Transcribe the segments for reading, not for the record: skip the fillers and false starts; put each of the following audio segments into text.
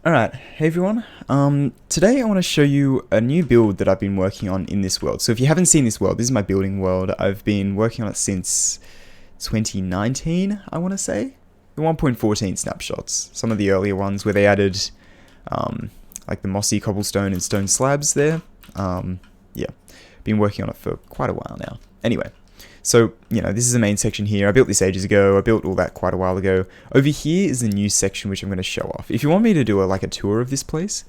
Alright, hey everyone. Today I want to show you a new build that I've been working on in this world. So if you haven't seen this world, this is my building world. I've been working on it since 2019, I want to say. The 1.14 snapshots. Some of the earlier ones where they added like the mossy cobblestone and stone slabs there. Yeah, been working on it for quite a while now. Anyway. So, this is the main section here. I built this ages ago. I built all that quite a while ago. Over here is the new section which I'm going to show off. If you want me to do a tour of this place,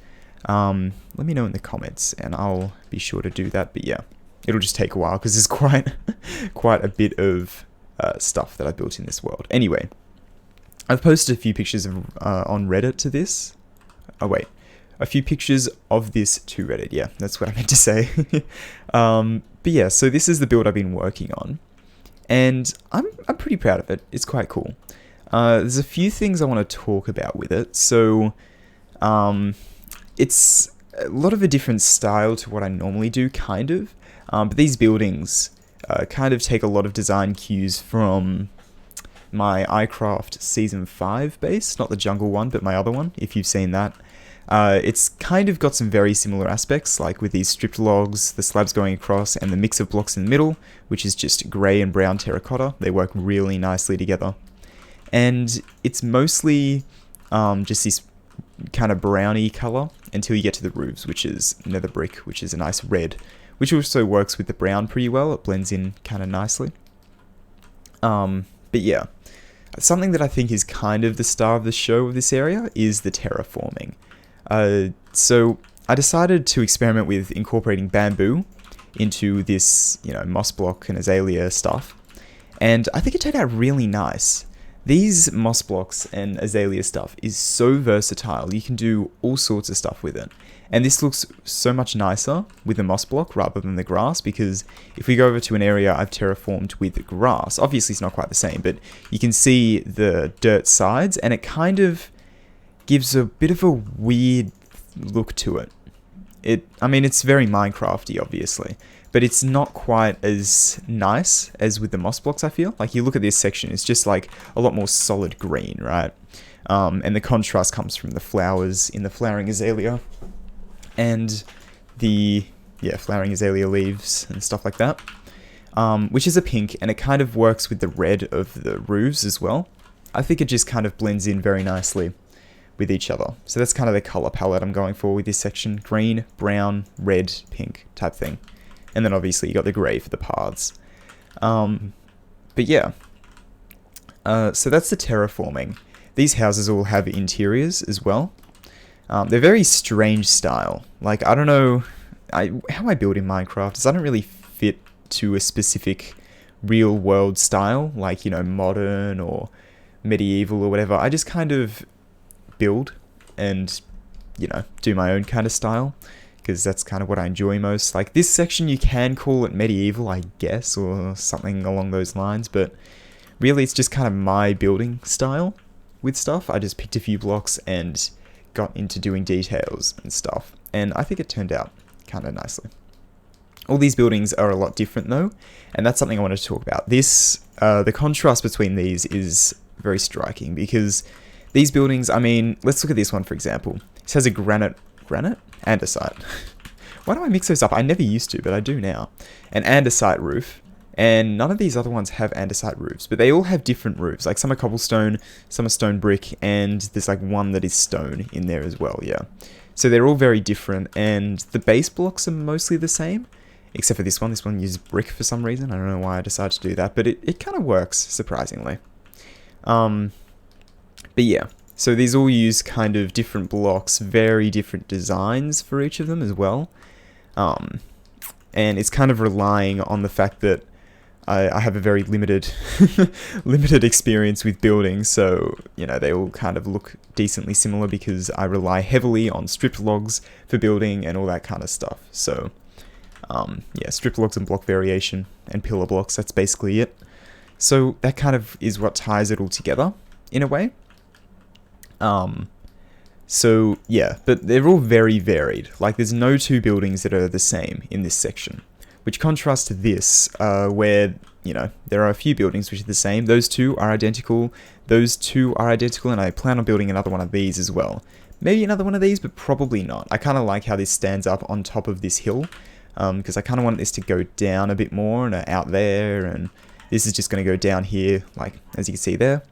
let me know in the comments and I'll be sure to do that. But yeah, it'll just take a while because there's quite a bit of stuff that I built in this world. Anyway, I've posted a few pictures on Reddit to this. Oh wait, a few pictures of this to Reddit. Yeah, that's what I meant to say. But yeah, so this is the build I've been working on. And I'm pretty proud of it. It's quite cool. There's a few things I want to talk about with it. So, it's a lot of a different style to what I normally do, kind of. But these buildings kind of take a lot of design cues from my iCraft Season 5 base. Not the jungle one, but my other one, if you've seen that. It's kind of got some very similar aspects, like with these stripped logs, the slabs going across, and the mix of blocks in the middle, which is just grey and brown terracotta. They work really nicely together. And it's mostly just this kind of browny colour until you get to the roofs, which is nether brick, which is a nice red, which also works with the brown pretty well. It blends in kind of nicely. But yeah, something that I think is kind of the star of the show of this area is the terraforming. So I decided to experiment with incorporating bamboo into this, moss block and azalea stuff, and I think it turned out really nice. These moss blocks and azalea stuff is so versatile. You can do all sorts of stuff with it, and this looks so much nicer with the moss block rather than the grass, because if we go over to an area I've terraformed with grass, obviously it's not quite the same, but you can see the dirt sides, and it kind of gives a bit of a weird look to it. It's very Minecrafty, obviously, but it's not quite as nice as with the moss blocks, I feel. Like, you look at this section, it's just like a lot more solid green, right? And the contrast comes from the flowers in the flowering azalea and the, flowering azalea leaves and stuff like that, which is a pink, and it kind of works with the red of the roofs as well. I think it just kind of blends in very nicely with each other. So that's kind of the color palette I'm going for with this section. Green, brown, red, pink type thing. And then obviously you got the grey for the paths. But yeah. So that's the terraforming. These houses all have interiors as well. They're very strange style. Like, I don't know how I build in Minecraft is I don't really fit to a specific real world style, like, modern or medieval or whatever. I just kind of build and do my own kind of style, because that's kind of what I enjoy most. Like, this section, you can call it medieval, I guess, or something along those lines, but really it's just kind of my building style with stuff. I just picked a few blocks and got into doing details and stuff, and I think it turned out kind of nicely. All these buildings are a lot different though, and that's something I wanted to talk about. This the contrast between these is very striking, because these buildings, let's look at this one, for example. This has a granite? Andesite. Why do I mix those up? I never used to, but I do now. An andesite roof, and none of these other ones have andesite roofs, but they all have different roofs. Like, some are cobblestone, some are stone brick, and there's like one that is stone in there as well, yeah. So they're all very different, and the base blocks are mostly the same, except for this one. This one uses brick for some reason. I don't know why I decided to do that, but it kind of works, surprisingly. But yeah, so these all use kind of different blocks, very different designs for each of them as well. And it's kind of relying on the fact that I have a very limited experience with building, so, they all kind of look decently similar because I rely heavily on stripped logs for building and all that kind of stuff. So, yeah, stripped logs and block variation and pillar blocks, that's basically it. So that kind of is what ties it all together, in a way. So yeah, but they're all very varied. Like, there's no two buildings that are the same in this section, which contrasts to this, where, there are a few buildings which are the same. Those two are identical, and I plan on building another one of these as well. maybe another one of these, but probably not. I kind of like how this stands up on top of this hill, because I kind of want this to go down a bit more and out there, and this is just going to go down here, like as you can see there.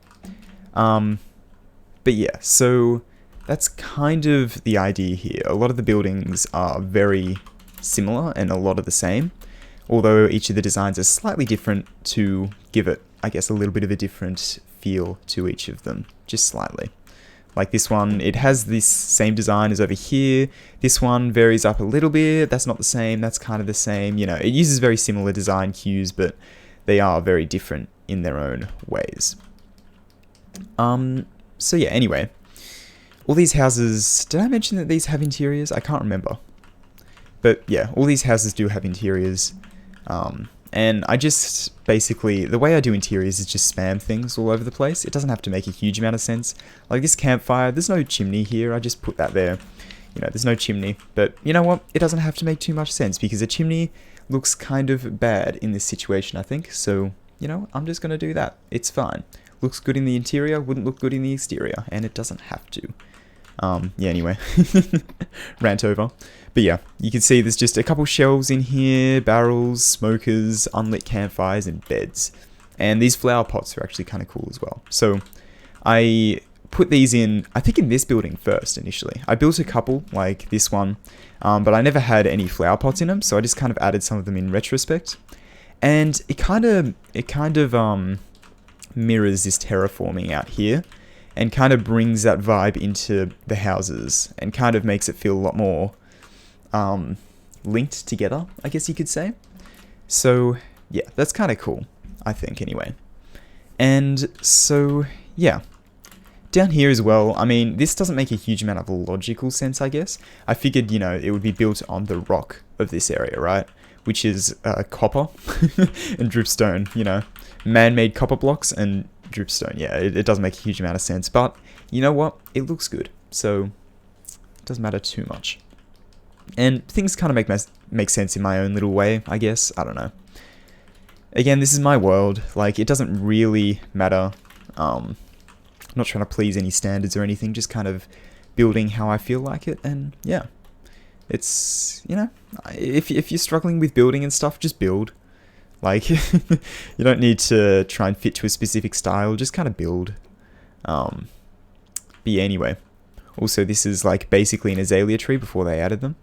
But yeah, so that's kind of the idea here. A lot of the buildings are very similar and a lot of the same, although each of the designs is slightly different to give it, I guess, a little bit of a different feel to each of them, just slightly. Like this one, it has this same design as over here. This one varies up a little bit. That's not the same. That's kind of the same. You know, it uses very similar design cues, but they are very different in their own ways. So yeah, anyway. All these houses... Did I mention that these have interiors? I can't remember. But yeah, all these houses do have interiors. And I just basically, the way I do interiors is just spam things all over the place. It doesn't have to make a huge amount of sense. Like this campfire, there's no chimney here. I just put that there. You know, there's no chimney. But you know what? It doesn't have to make too much sense because a chimney looks kind of bad in this situation, I think. So, you know, I'm just going to do that. It's fine. Looks good in the interior, wouldn't look good in the exterior. And it doesn't have to. Yeah, anyway. Rant over. But yeah, you can see there's just a couple shelves in here, barrels, smokers, unlit campfires, and beds. And these flower pots are actually kind of cool as well. So I put these in, I think in this building first initially. I built a couple, like this one, but I never had any flower pots in them, so I just kind of added some of them in retrospect. And it kind of mirrors this terraforming out here, and kind of brings that vibe into the houses, and kind of makes it feel a lot more linked together, I guess you could say. So yeah, that's kind of cool, I think, anyway. And so yeah, down here as well, I mean, this doesn't make a huge amount of logical sense, I guess. I figured, you know, it would be built on the rock of this area, right? Which is copper and dripstone, you know, man-made copper blocks and dripstone. Yeah, it doesn't make a huge amount of sense, but you know what? It looks good, so it doesn't matter too much. And things kind of make sense in my own little way, I guess. I don't know. Again, this is my world. Like, it doesn't really matter. I'm not trying to please any standards or anything. Just kind of building how I feel like it. And yeah, it's, you know, if you're struggling with building and stuff, just build. Like, you don't need to try and fit to a specific style. Just kind of build. But yeah, anyway. Also, this is like basically an azalea tree before they added them.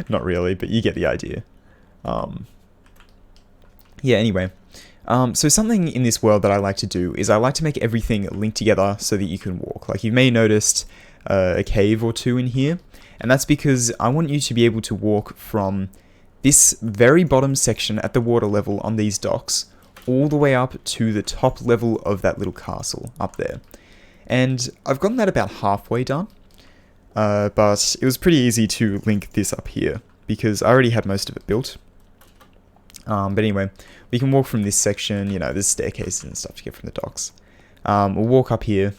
Not really, but you get the idea. Yeah, anyway. So something in this world that I like to do is I like to make everything link together so that you can walk. Like, you may noticed a cave or two in here, and that's because I want you to be able to walk from this very bottom section at the water level on these docks all the way up to the top level of that little castle up there. And I've gotten that about halfway done, but it was pretty easy to link this up here because I already had most of it built. But anyway, we can walk from this section, you know, there's staircases and stuff to get from the docks. We'll walk up here,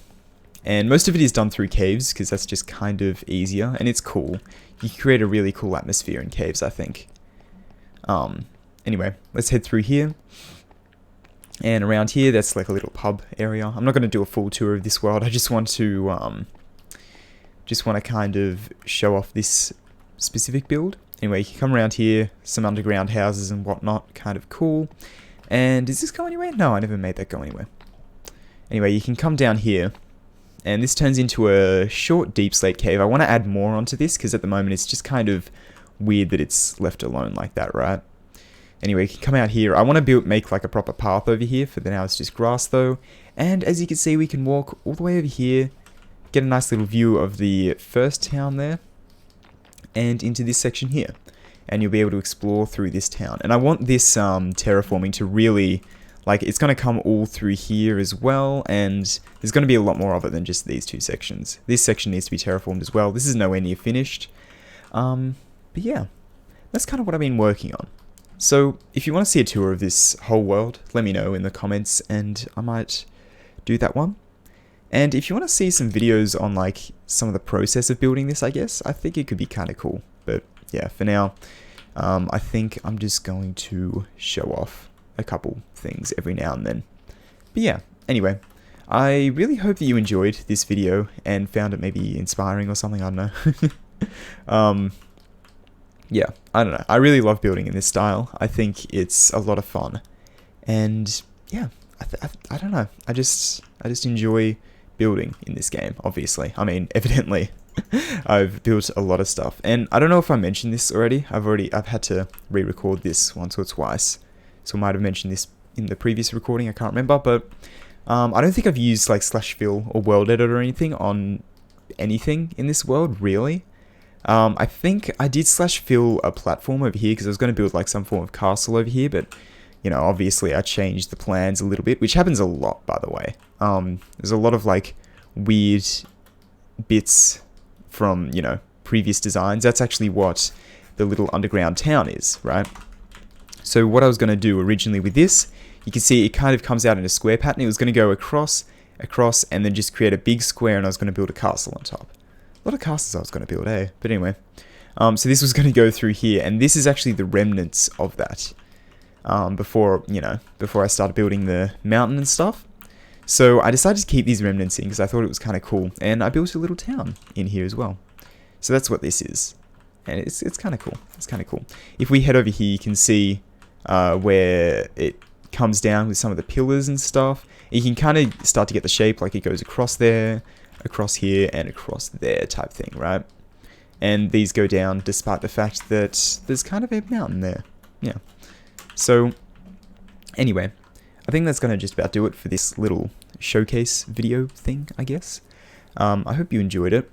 and most of it is done through caves because that's just kind of easier, and it's cool. You can create a really cool atmosphere in caves, I think. Anyway, let's head through here. And around here, that's like a little pub area. I'm not going to do a full tour of this world. I just want to kind of show off this specific build. Anyway, you can come around here, some underground houses and whatnot, kind of cool. And does this go anywhere? No, I never made that go anywhere. Anyway, you can come down here, and this turns into a short deep slate cave. I want to add more onto this, because at the moment it's just kind of weird that it's left alone like that, right? Anyway, you can come out here. I want to make like a proper path over here, for now it's just grass though. And as you can see, we can walk all the way over here, get a nice little view of the first town there, and into this section here. And you'll be able to explore through this town. And I want this terraforming to really, like, it's going to come all through here as well, and there's going to be a lot more of it than just these two sections. This section needs to be terraformed as well. This is nowhere near finished. But yeah, that's kind of what I've been working on. So if you want to see a tour of this whole world, let me know in the comments, and I might do that one. And if you want to see some videos on like some of the process of building this, I guess, I think it could be kind of cool. But yeah, for now, I think I'm just going to show off a couple things every now and then. But yeah, anyway, I really hope that you enjoyed this video and found it maybe inspiring or something, I don't know. Yeah, I don't know. I really love building in this style. I think it's a lot of fun. And yeah, I don't know. I just enjoy building in this game, obviously. I mean, evidently. I've built a lot of stuff, and I don't know if I mentioned this already. I've had to re-record this once or twice, so I might have mentioned this in the previous recording. I can't remember, but I don't think I've used like /fill or world editor or anything on anything in this world, really. I think I did /fill a platform over here because I was going to build like some form of castle over here, but you know, obviously I changed the plans a little bit, which happens a lot, by the way. There's a lot of like weird bits from, you know, previous designs. That's actually what the little underground town is, right? So what I was going to do originally with this, you can see it kind of comes out in a square pattern. It was going to go across, and then just create a big square, and I was going to build a castle on top. A lot of castles I was going to build, eh? But anyway, so this was going to go through here, and this is actually the remnants of that. Before I started building the mountain and stuff. So I decided to keep these remnants in because I thought it was kind of cool, and I built a little town in here as well. So that's what this is, and it's kind of cool. It's kind of cool. If we head over here, you can see where it comes down with some of the pillars and stuff. You can kind of start to get the shape, like it goes across there, across here, and across there type thing, right? And these go down despite the fact that there's kind of a mountain there. Yeah. So anyway, I think that's going to just about do it for this little showcase video thing, I guess. I hope you enjoyed it.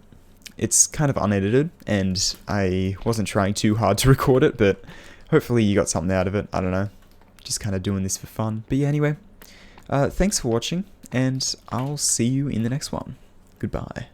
It's kind of unedited, and I wasn't trying too hard to record it, but hopefully you got something out of it. I don't know. Just kind of doing this for fun. But yeah, anyway, thanks for watching, and I'll see you in the next one. Goodbye.